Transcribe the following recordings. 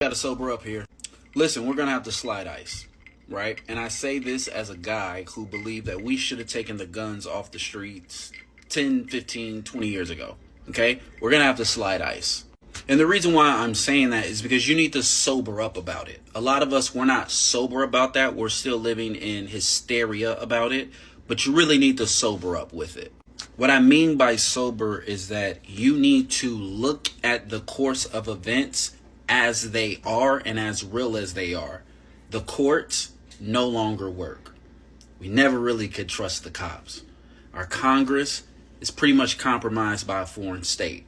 Got to sober up here. Listen, we're going to have to slide ice, right? And I say this as a guy who believed that we should have taken the guns off the streets 10, 15, 20 years ago, okay? We're going to have to slide ice. And the reason why I'm saying that is because you need to sober up about it. A lot of us, we're not sober about that. We're still living in hysteria about it, but you really need to sober up with it. What I mean by sober is that you need to look at the course of events as they are and as real as they are. The courts no longer work. We never really could trust the cops. Our Congress is pretty much compromised by a foreign state.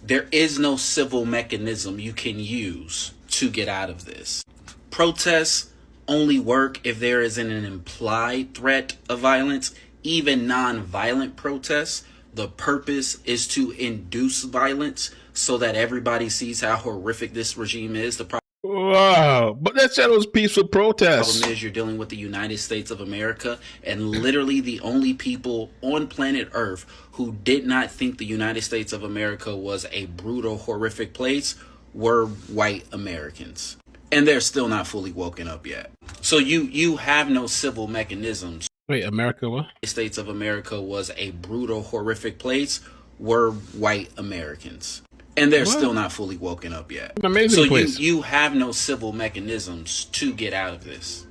There is no civil mechanism you can use to get out of this. Protests only work if there isn't an implied threat of violence. Even non-violent protests, the purpose is to induce violence so that everybody sees how horrific this regime is. Wow, but that said it was peaceful protests. The problem is you're dealing with the United States of America, and literally the only people on planet Earth who did not think the United States of America was a brutal, horrific place were white Americans. And they're still not fully woken up yet. So you have no civil mechanisms. Wait, America what? The States of America was a brutal, horrific place were white Americans. And they're still not fully woken up yet. Amazing so place. You have no civil mechanisms to get out of this.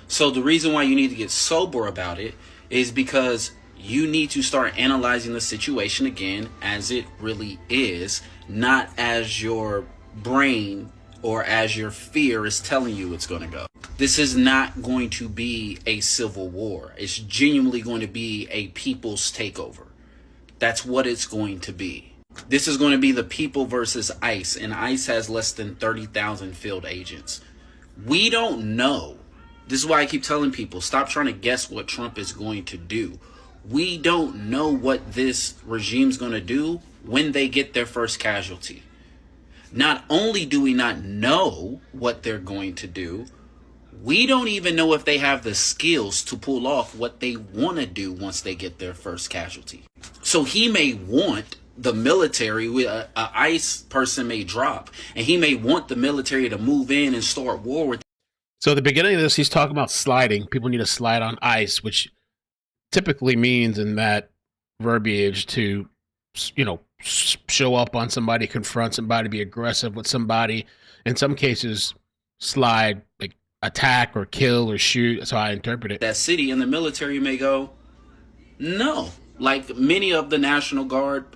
So the reason why you need to get sober about it is because you need to start analyzing the situation again as it really is, not as your brain or as your fear is telling you it's going to go. This is not going to be a civil war. It's genuinely going to be a people's takeover. That's what it's going to be. This is going to be the people versus ICE, and ICE has less than 30,000 field agents. We don't know. This is why I keep telling people, stop trying to guess what Trump is going to do. We don't know what this regime's going to do when they get their first casualty. Not only do we not know what they're going to do, we don't even know if they have the skills to pull off what they want to do once they get their first casualty. So he may want the military, a ICE person may drop, and he may want the military to move in and start war with. So at the beginning of this, he's talking about sliding. People need to slide on ice, which typically means in that verbiage to, show up on somebody, confront somebody, be aggressive with somebody. In some cases, slide, like attack or kill or shoot. That's how I interpret it. That city, and the military may go, no. Like many of the National Guard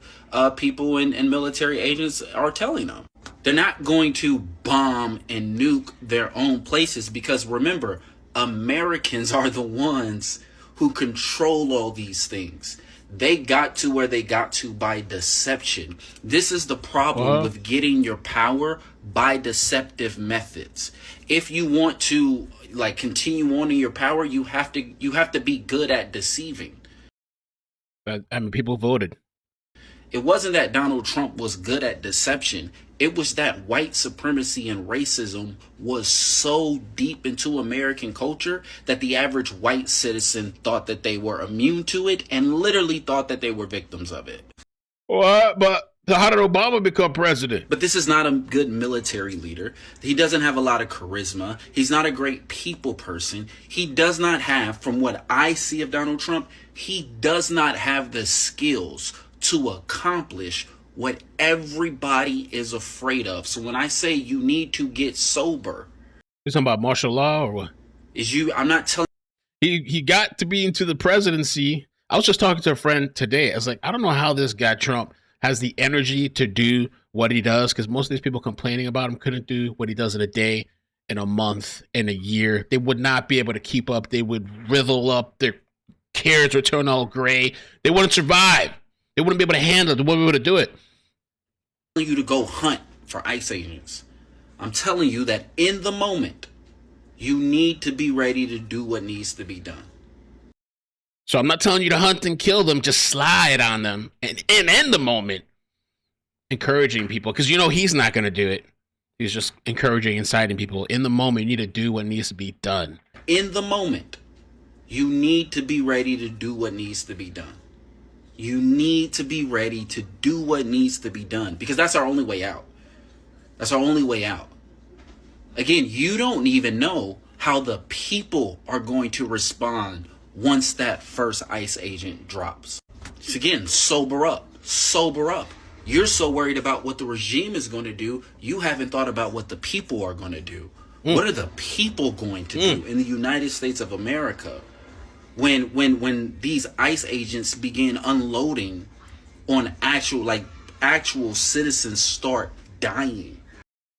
people and military agents are telling them. They're not going to bomb and nuke their own places because, remember, Americans are the ones who control all these things. They got to where they got to by deception. This is the problem with getting your power by deceptive methods. If you want to continue on in your power, you have to be good at deceiving. I mean, people voted. It wasn't that Donald Trump was good at deception. It was that white supremacy and racism was so deep into American culture that the average white citizen thought that they were immune to it and literally thought that they were victims of it. What? But how did Obama become president? But this is not a good military leader. He doesn't have a lot of charisma. He's not a great people person. He does not have, from what I see of Donald Trump, he does not have the skills to accomplish what everybody is afraid of. So when I say you need to get sober, you're talking about martial law or what? I'm not telling. He got to be into the presidency. I was just talking to a friend today. I was like, I don't know how this guy Trump has the energy to do what he does, because most of these people complaining about him couldn't do what he does in a day, in a month, in a year. They would not be able to keep up. They would wrivel up. Their hairs would turn all gray. They wouldn't survive. They wouldn't be able to handle it. They wouldn't be able to do it. I'm telling you to go hunt for ICE agents. I'm telling you that in the moment, you need to be ready to do what needs to be done. So I'm not telling you to hunt and kill them. Just slide on them and in the moment, encouraging people. Because he's not going to do it. He's just encouraging, inciting people. In the moment, you need to do what needs to be done. In the moment, you need to be ready to do what needs to be done. You need to be ready to do what needs to be done, because that's our only way out. That's our only way out. Again, you don't even know how the people are going to respond once that first ICE agent drops. So again, sober up. Sober up. You're so worried about what the regime is going to do, you haven't thought about what the people are going to do. What are the people going to do in the United States of America when these ICE agents begin unloading on actual citizens start dying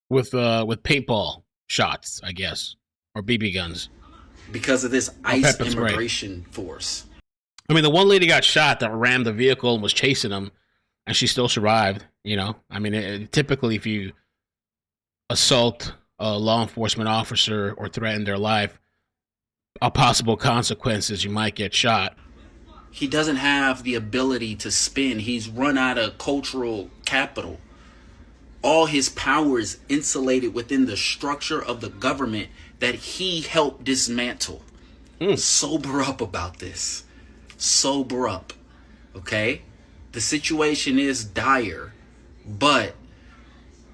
with paintball shots, I guess, or BB guns because of this ICE immigration force? I mean, the one lady got shot that rammed the vehicle and was chasing them, and she still survived. You know, I mean, typically if you assault a law enforcement officer or threaten their life, a possible consequence is you might get shot. He doesn't have the ability to spin. He's run out of cultural capital. All his power is insulated within the structure of the government that he helped dismantle. Sober up about this. Sober up. Okay? The situation is dire, but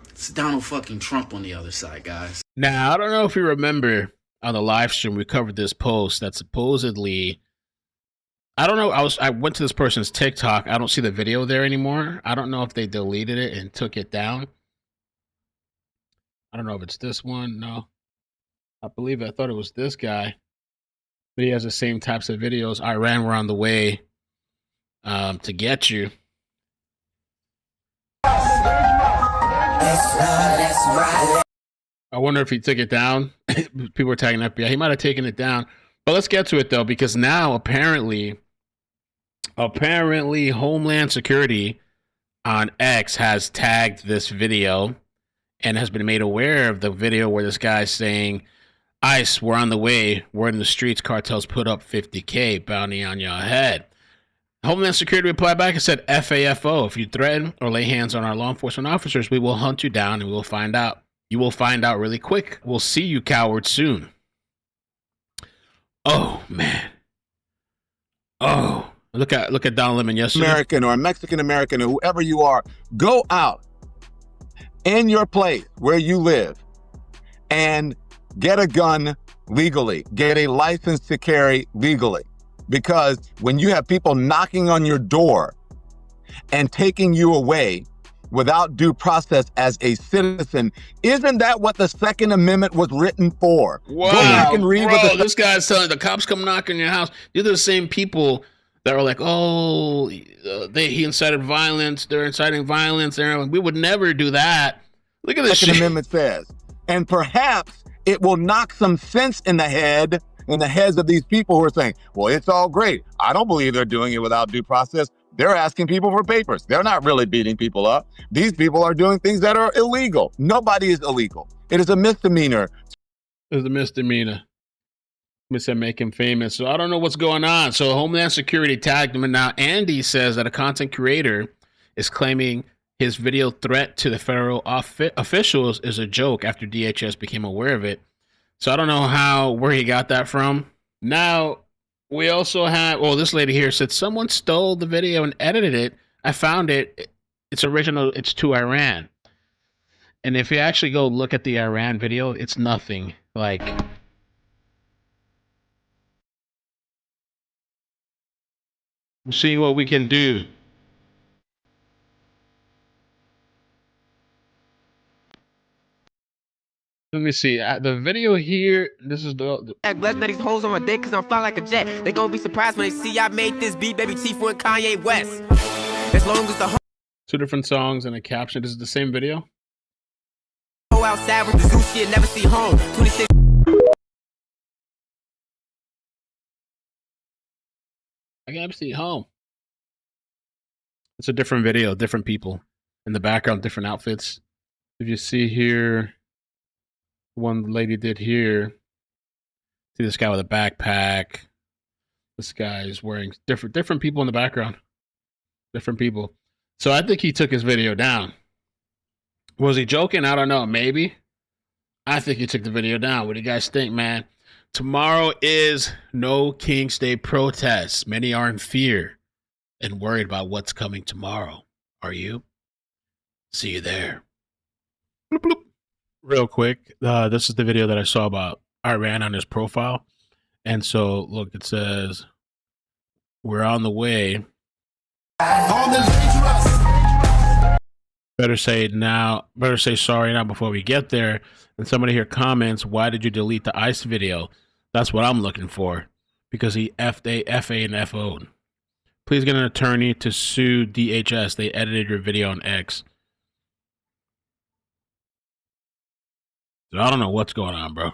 it's Donald fucking Trump on the other side, guys. Now, I don't know if you remember on the live stream, we covered this post that supposedly, I don't know, I went to this person's TikTok. I don't see the video there anymore. I don't know if they deleted it and took it down. I don't know if it's this one. No. I thought it was this guy. But he has the same types of videos. Iran were on the way to get you. I wonder if he took it down. People were tagging FBI. He might have taken it down. But let's get to it, though, because now apparently Homeland Security on X has tagged this video and has been made aware of the video where this guy's saying, ICE, we're on the way. We're in the streets. Cartels put up $50K bounty on your head. Homeland Security replied back and said, FAFO, if you threaten or lay hands on our law enforcement officers, we will hunt you down and we will find out. You will find out really quick. We'll see you cowards soon. Oh, man. Oh, look at Donald Lemon yesterday. American or Mexican American or whoever you are, go out in your place where you live and get a gun legally, get a license to carry legally. Because when you have people knocking on your door and taking you away without due process as a citizen, isn't that what the Second Amendment was written for? Wow, go back and read what this guy's telling. The cops come knock on your house. These are the same people that were like, oh, he incited violence. They're inciting violence. They're like, we would never do that. Look at this Second Amendment says. And perhaps it will knock some sense in the heads of these people who are saying, well, it's all great. I don't believe they're doing it without due process. They're asking people for papers. They're not really beating people up. These people are doing things that are illegal. Nobody is illegal. It is a misdemeanor. It's a misdemeanor. Make him famous. So I don't know what's going on. So Homeland Security tagged him. And now Andy says that a content creator is claiming his video threat to the federal officials is a joke after DHS became aware of it. So I don't know where he got that from. Now, we also have, this lady here said someone stole the video and edited it. I found it. It's original. It's to Iran. And if you actually go look at the Iran video, it's nothing like. We'll see what we can do. Let me see. The video here, this is the blessed that these hoes on my dick cause I'm flying like a jet. They gonna be surprised when they see I made this beat, baby Tifu and Kanye West. As long as the two different songs and a caption. This is the same video. Go outside with the zoo shit, never see home. 26. I gotta see home. It's a different video, different people in the background, different outfits. If you see here, one lady did here. See this guy with a backpack. This guy is wearing different people in the background. Different people. So I think he took his video down. Was he joking? I don't know. Maybe. I think he took the video down. What do you guys think, man? Tomorrow is No King's Day protests. Many are in fear and worried about what's coming tomorrow. Are you? See you there. Bloop, bloop. Real quick, this is the video that I saw about Iran on his profile. And so, look, it says, we're on the way. Better say sorry now before we get there. And somebody here comments, why did you delete the ICE video? That's what I'm looking for. Because he FA and FO'd. Please get an attorney to sue DHS. They edited your video on X. So I don't know what's going on, bro.